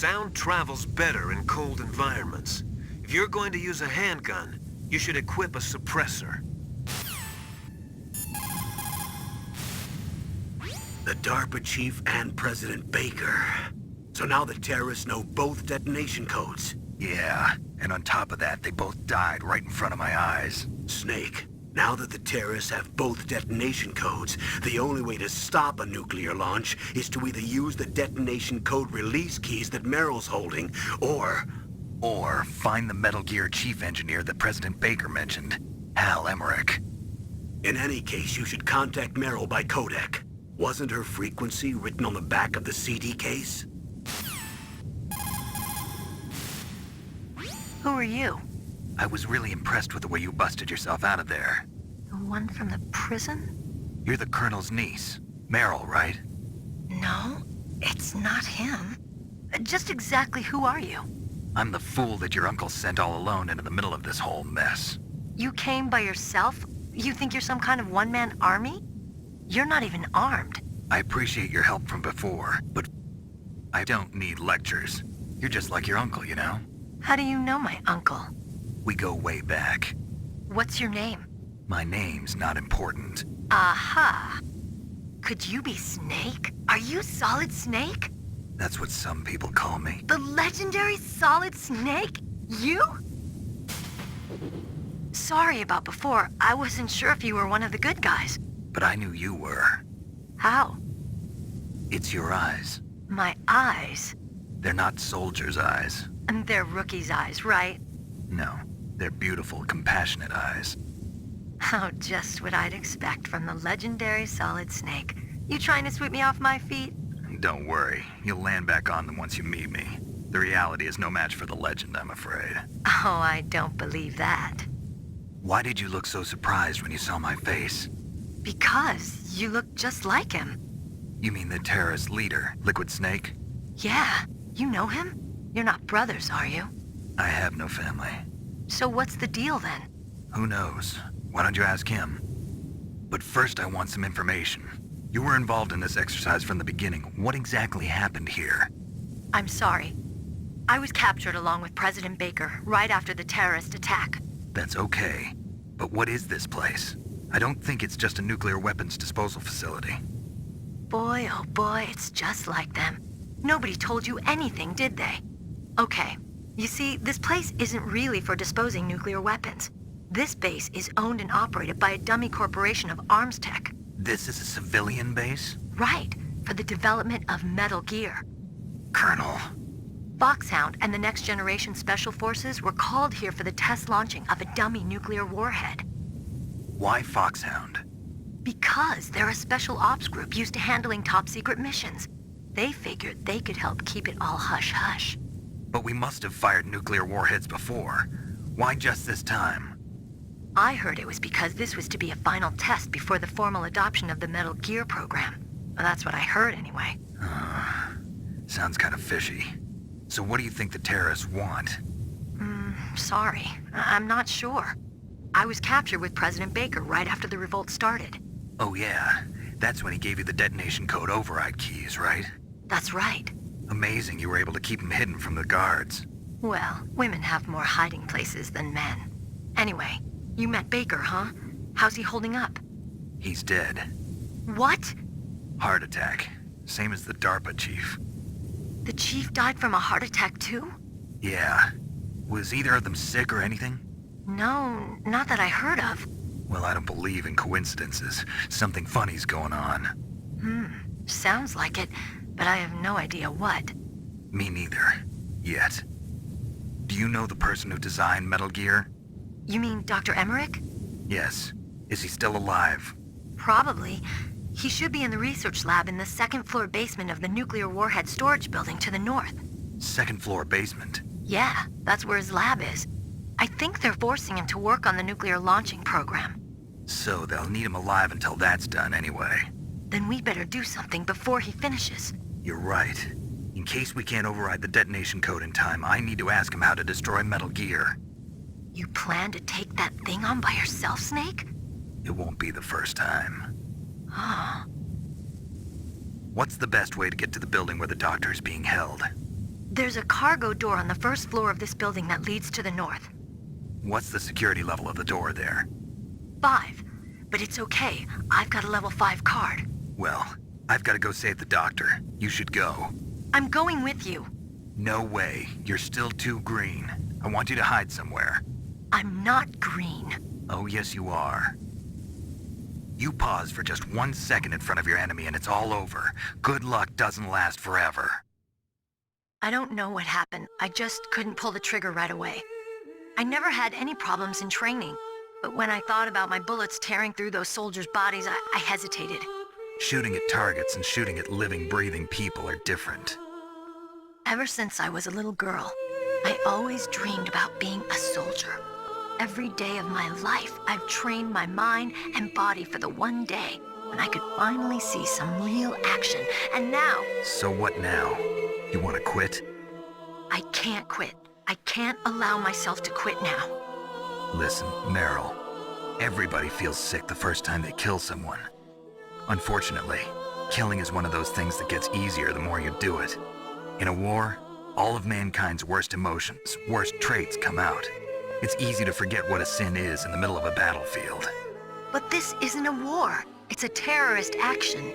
Sound travels better in cold environments. If you're going to use a handgun, you should equip a suppressor. The DARPA chief and President Baker. So now the terrorists know both detonation codes. Yeah, and on top of that, they both died right in front of my eyes. Snake, now that the terrorists have both detonation codes, the only way to stop a nuclear launch is to either use the detonation code release keys that Meryl's holding, or find the Metal Gear chief engineer that President Baker mentioned, Hal Emmerich. In any case, you should contact Meryl by codec. Wasn't her frequency written on the back of the CD case? Who are you? I was really impressed with the way you busted yourself out of there. The one from the prison? You're the Colonel's niece, Meryl, right? No, it's not him. Just exactly who are you? I'm the fool that your uncle sent all alone into the middle of this whole mess. You came by yourself? You think you're some kind of one-man army? You're not even armed. I appreciate your help from before, but I don't need lectures. You're just like your uncle, you know? How do you know my uncle? We go way back. What's your name? My name's not important. Aha! Could you be Snake? Are you Solid Snake? That's what some people call me. The legendary Solid Snake? You? Sorry about before. I wasn't sure if you were one of the good guys. But I knew you were. How? It's your eyes. My eyes? They're not soldiers' eyes. And they're rookies' eyes, right? No, they're beautiful, compassionate eyes. Oh, just what I'd expect from the legendary Solid Snake. You trying to sweep me off my feet? Don't worry, you'll land back on them once you meet me. The reality is no match for the legend, I'm afraid. Oh, I don't believe that. Why did you look so surprised when you saw my face? Because you look just like him. You mean the terrorist leader, Liquid Snake? Yeah, you know him? You're not brothers, are you? I have no family. So what's the deal then? Who knows? Why don't you ask him? But first I want some information. You were involved in this exercise from the beginning. What exactly happened here? I'm sorry. I was captured along with President Baker right after the terrorist attack. That's okay. But what is this place? I don't think it's just a nuclear weapons disposal facility. Boy, oh boy, it's just like them. Nobody told you anything, did they? Okay, you see, this place isn't really for disposing nuclear weapons. This base is owned and operated by a dummy corporation of arms tech. This is a civilian base? Right, for the development of Metal Gear. Colonel. Foxhound and the Next Generation Special Forces were called here for the test launching of a dummy nuclear warhead. Why Foxhound? Because they're a special ops group used to handling top-secret missions. They figured they could help keep it all hush-hush. But we must have fired nuclear warheads before. Why just this time? I heard it was because this was to be a final test before the formal adoption of the Metal Gear program. Well, that's what I heard anyway. Sounds kind of fishy. So what do you think the terrorists want? Sorry. I'm not sure. I was captured with President Baker right after the revolt started. Oh yeah, that's when he gave you the detonation code override keys, right? That's right. Amazing you were able to keep him hidden from the guards. Well, women have more hiding places than men. Anyway, you met Baker, huh? How's he holding up? He's dead. What? Heart attack. Same as the DARPA chief. The chief died from a heart attack too? Yeah. Was either of them sick or anything? No, not that I heard of. Well, I don't believe in coincidences. Something funny's going on. Sounds like it, but I have no idea what. Me neither. Yet. Do you know the person who designed Metal Gear? You mean Dr. Emmerich? Yes. Is he still alive? Probably. He should be in the research lab in the second-floor basement of the nuclear warhead storage building to the north. Second floor basement? Yeah, that's where his lab is. I think they're forcing him to work on the nuclear launching program. So they'll need him alive until that's done anyway. Then we better do something before he finishes. You're right. In case we can't override the detonation code in time, I need to ask him how to destroy Metal Gear. You plan to take that thing on by yourself, Snake? It won't be the first time. Oh. What's the best way to get to the building where the doctor is being held? There's a cargo door on the first floor of this building that leads to the north. What's the security level of the door there? 5. But it's okay. I've got a level 5 card. Well, I've got to go save the doctor. You should go. I'm going with you. No way. You're still too green. I want you to hide somewhere. I'm not green. Oh, yes, you are. You pause for just 1 second in front of your enemy and it's all over. Good luck doesn't last forever. I don't know what happened. I just couldn't pull the trigger right away. I never had any problems in training, but when I thought about my bullets tearing through those soldiers' bodies, I hesitated. Shooting at targets and shooting at living, breathing people are different. Ever since I was a little girl, I always dreamed about being a soldier. Every day of my life, I've trained my mind and body for the one day when I could finally see some real action. And now... So what now? You want to quit? I can't quit. I can't allow myself to quit now. Listen, Meryl. Everybody feels sick the first time they kill someone. Unfortunately, killing is one of those things that gets easier the more you do it. In a war, all of mankind's worst emotions, worst traits come out. It's easy to forget what a sin is in the middle of a battlefield. But this isn't a war. It's a terrorist action.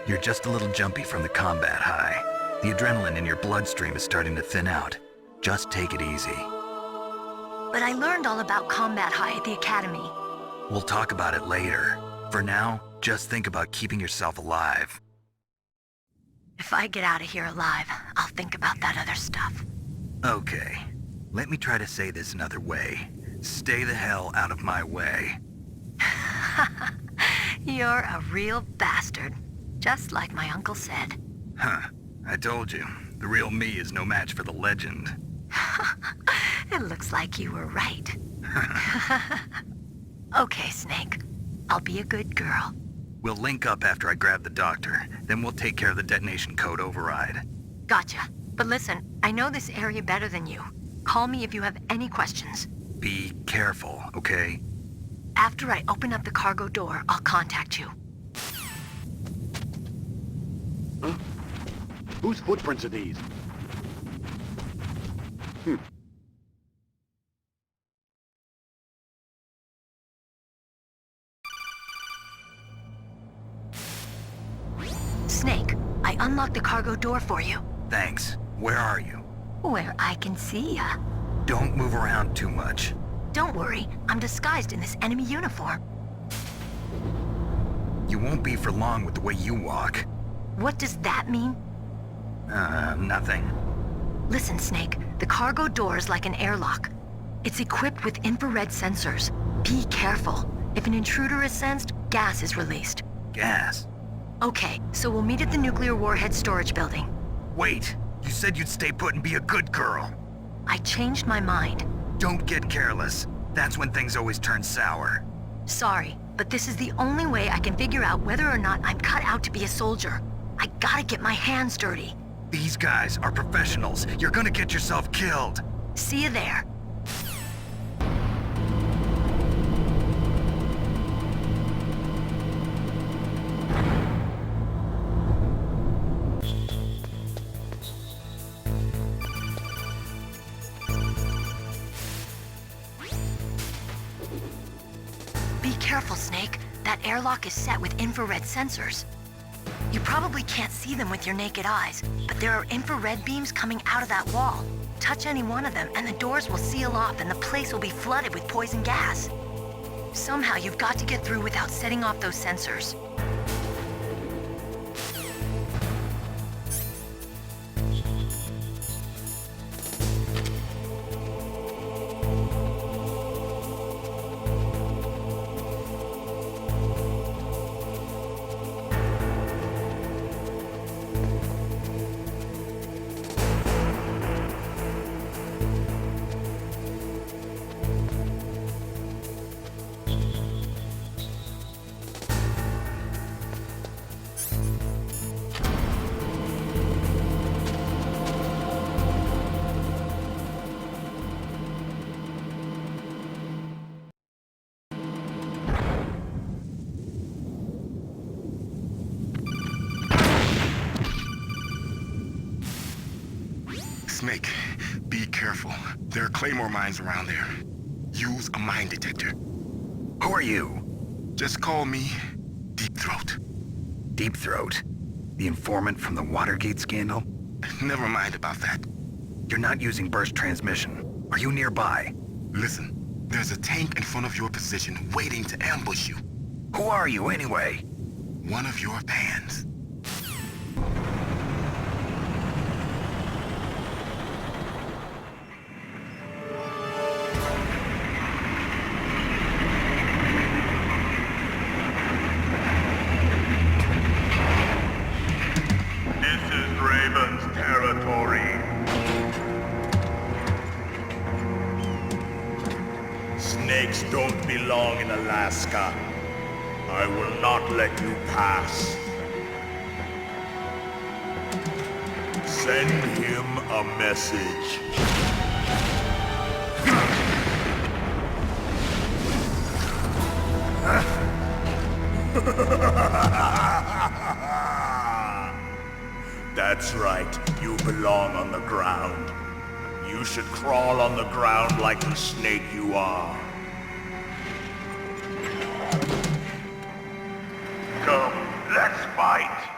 You're just a little jumpy from the combat high. The adrenaline in your bloodstream is starting to thin out. Just take it easy. But I learned all about combat high at the academy. We'll talk about it later. For now, just think about keeping yourself alive. If I get out of here alive, I'll think about that other stuff. Okay. Let me try to say this another way. Stay the hell out of my way. You're a real bastard. Just like my uncle said. Huh. I told you. The real me is no match for the legend. It looks like you were right. Okay, Snake. I'll be a good girl. We'll link up after I grab the doctor. Then we'll take care of the detonation code override. Gotcha. But listen, I know this area better than you. Call me if you have any questions. Be careful, okay? After I open up the cargo door, I'll contact you. Huh? Whose footprints are these? Snake, I unlocked the cargo door for you. Thanks. Where are you? Where I can see ya. Don't move around too much. Don't worry, I'm disguised in this enemy uniform. You won't be for long with the way you walk. What does that mean? Nothing. Listen, Snake, the cargo door is like an airlock. It's equipped with infrared sensors. Be careful. If an intruder is sensed, gas is released. Gas? Okay, so we'll meet at the nuclear warhead storage building. Wait! You said you'd stay put and be a good girl. I changed my mind. Don't get careless. That's when things always turn sour. Sorry, but this is the only way I can figure out whether or not I'm cut out to be a soldier. I gotta get my hands dirty. These guys are professionals. You're gonna get yourself killed. See you there. Be careful, Snake. That airlock is set with infrared sensors. You probably can't see them with your naked eyes, but there are infrared beams coming out of that wall. Touch any one of them and the doors will seal off and the place will be flooded with poison gas. Somehow you've got to get through without setting off those sensors. Snake, be careful. There are claymore mines around there. Use a mine detector. Who are you? Just call me Deep Throat. Deep Throat? The informant from the Watergate scandal? Never mind about that. You're not using burst transmission. Are you nearby? Listen, there's a tank in front of your position waiting to ambush you. Who are you anyway? One of your fans. This is Raven's territory. Snakes don't belong in Alaska. I will not let you pass. Send him a message. That's right, you belong on the ground. You should crawl on the ground like the snake you are. Come, let's fight!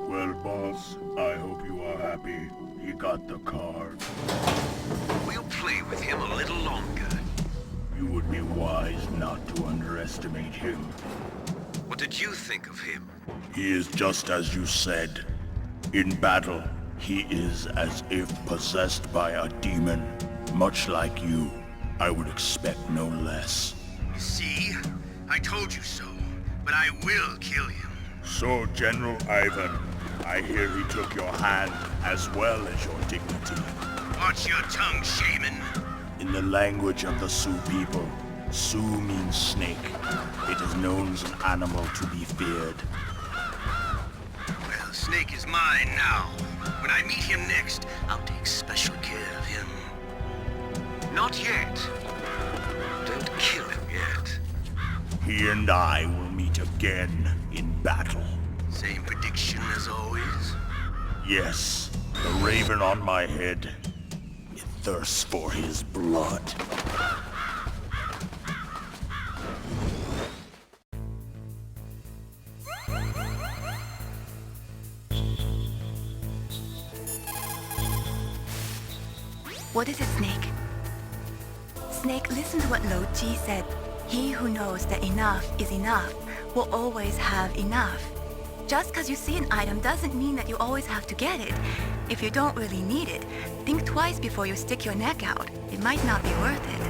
Well, boss, I hope you are happy. He got the card. We'll play with him a little longer. You would be wise not to underestimate him. What did you think of him? He is just as you said. In battle, he is as if possessed by a demon. Much like you, I would expect no less. See? I told you so. But I will kill him. So, General Ivan, I hear he took your hand as well as your dignity. Watch your tongue, shaman. In the language of the Sioux people, Sioux means snake. It is known as an animal to be feared. Well, Snake is mine now. When I meet him next, I'll take special care of him. Not yet. Don't kill him yet. He and I will meet again in battle. Same prediction as always? Yes, the raven on my head. It thirsts for his blood. What is it, Snake? Snake, listen to what Lo Ji said. He who knows that enough is enough will always have enough. Just because you see an item doesn't mean that you always have to get it. If you don't really need it, think twice before you stick your neck out. It might not be worth it.